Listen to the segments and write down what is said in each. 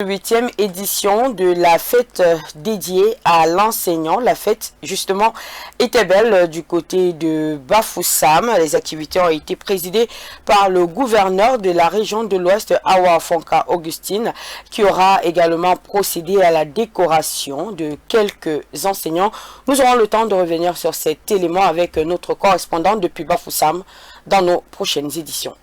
8e édition de la fête dédiée à l'enseignant. La fête, justement, était belle du côté de Bafoussam. Les activités ont été présidées par le gouverneur de la région de l'Ouest, Awa Fonka Augustine, qui aura également procédé à la décoration de quelques enseignants. Nous aurons le temps de revenir sur cet élément avec notre correspondant depuis Bafoussam dans nos prochaines éditions.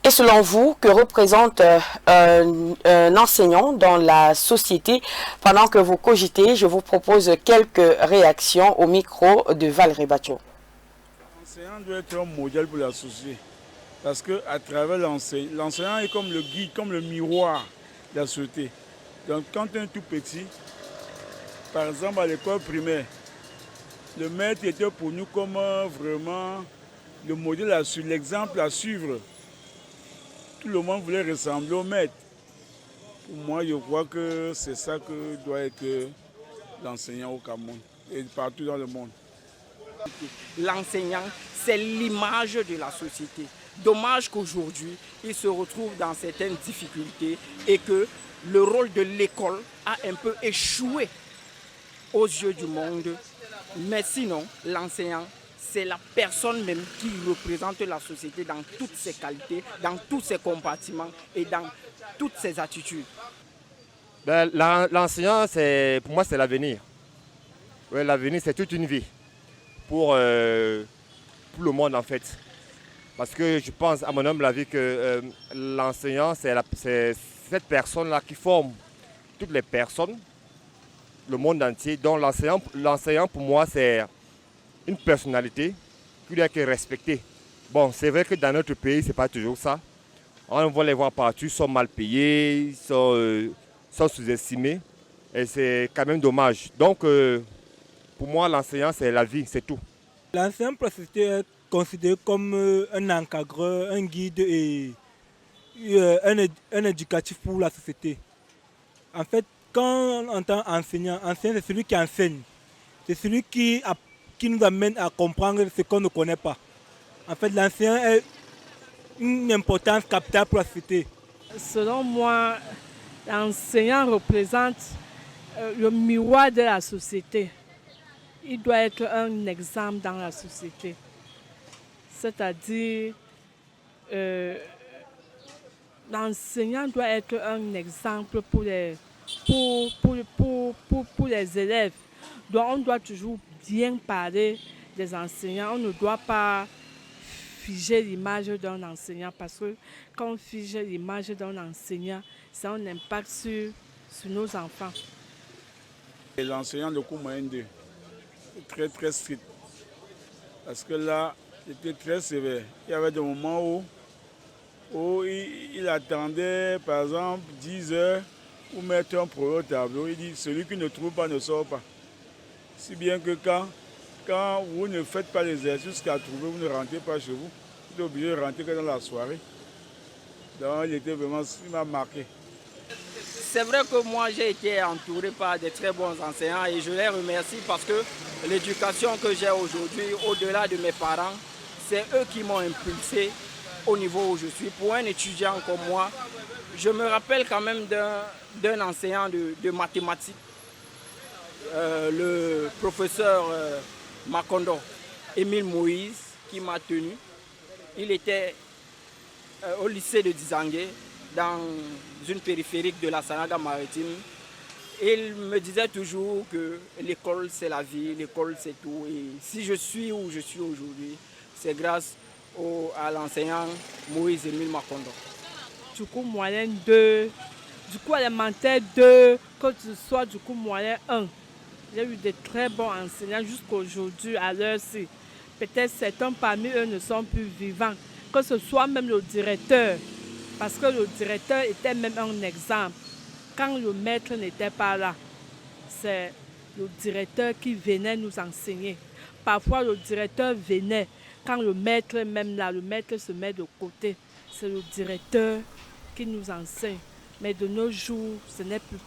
Et selon vous, que représente un enseignant dans la société? Pendant que vous cogitez, je vous propose quelques réactions au micro de Valérie Batio. L'enseignant doit être un modèle pour la société. Parce qu'à travers l'enseignant est comme le guide, comme le miroir de la société. Donc quand tu es tout petit, par exemple à l'école primaire, le maître était pour nous comme vraiment le modèle à suivre, l'exemple à suivre. Tout le monde voulait ressembler au maître. Pour moi, je crois que c'est ça que doit être l'enseignant au Cameroun et partout dans le monde. L'enseignant, c'est l'image de la société. Dommage qu'aujourd'hui, il se retrouve dans certaines difficultés et que le rôle de l'école a un peu échoué aux yeux du monde. Mais sinon, l'enseignant, c'est la personne même qui représente la société dans toutes ses qualités, dans tous ses compartiments et dans toutes ses attitudes. L'enseignant, pour moi, c'est l'avenir. Ouais, l'avenir, c'est toute une vie pour le monde, en fait. Parce que je pense, à mon humble avis, que l'enseignant, c'est cette personne-là qui forme toutes les personnes, le monde entier. Donc l'enseignant, pour moi, c'est une personnalité qui doit être respectée. Bon, c'est vrai que dans notre pays, ce n'est pas toujours ça. On va les voir partout, ils sont mal payés, ils sont sous-estimés. Et c'est quand même dommage. Donc, pour moi, l'enseignant, c'est la vie, c'est tout. L'enseignant est considéré comme un encadreur, un guide et un éducatif pour la société. En fait, quand on entend enseignant, c'est celui qui enseigne. C'est celui qui nous amène à comprendre ce qu'on ne connaît pas. En fait, l'enseignant a une importance capitale pour la société. Selon moi, l'enseignant représente le miroir de la société. Il doit être un exemple dans la société. C'est-à-dire, l'enseignant doit être un exemple pour les élèves. Donc, on doit toujours bien parler des enseignants. On ne doit pas figer l'image d'un enseignant parce que quand on fige l'image d'un enseignant, ça a un impact sur nos enfants. L'enseignant de cours moyen 2 est très très strict. Parce que là, c'était très sévère. Il y avait des moments où il attendait, par exemple, 10 heures pour mettre un projet au tableau. Il dit, celui qui ne trouve pas ne sort pas. Si bien que quand vous ne faites pas l'exercice qu'à trouver, vous ne rentrez pas chez vous. Vous êtes obligé de rentrer que dans la soirée. Donc il m'a marqué. C'est vrai que moi j'ai été entouré par de très bons enseignants et je les remercie parce que l'éducation que j'ai aujourd'hui, au-delà de mes parents, c'est eux qui m'ont impulsé au niveau où je suis. Pour un étudiant comme moi, je me rappelle quand même d'un enseignant de mathématiques, le professeur Makondo, Émile Moïse, qui m'a tenu. Il était au lycée de Dizangué, dans une périphérique de la Sanaga maritime. Il me disait toujours que l'école c'est la vie, l'école c'est tout. Et si je suis où je suis aujourd'hui, c'est grâce à l'enseignant Moïse Émile Makondo. Du coup moyen 2, du coup élémentaire 2, que ce soit du coup moyen 1. J'ai eu de très bons enseignants jusqu'aujourd'hui à l'heure-ci. Peut-être certains parmi eux ne sont plus vivants, que ce soit même le directeur. Parce que le directeur était même un exemple. Quand le maître n'était pas là, c'est le directeur qui venait nous enseigner. Parfois, le directeur venait. Quand le maître est même là, le maître se met de côté. C'est le directeur qui nous enseigne. Mais de nos jours, ce n'est plus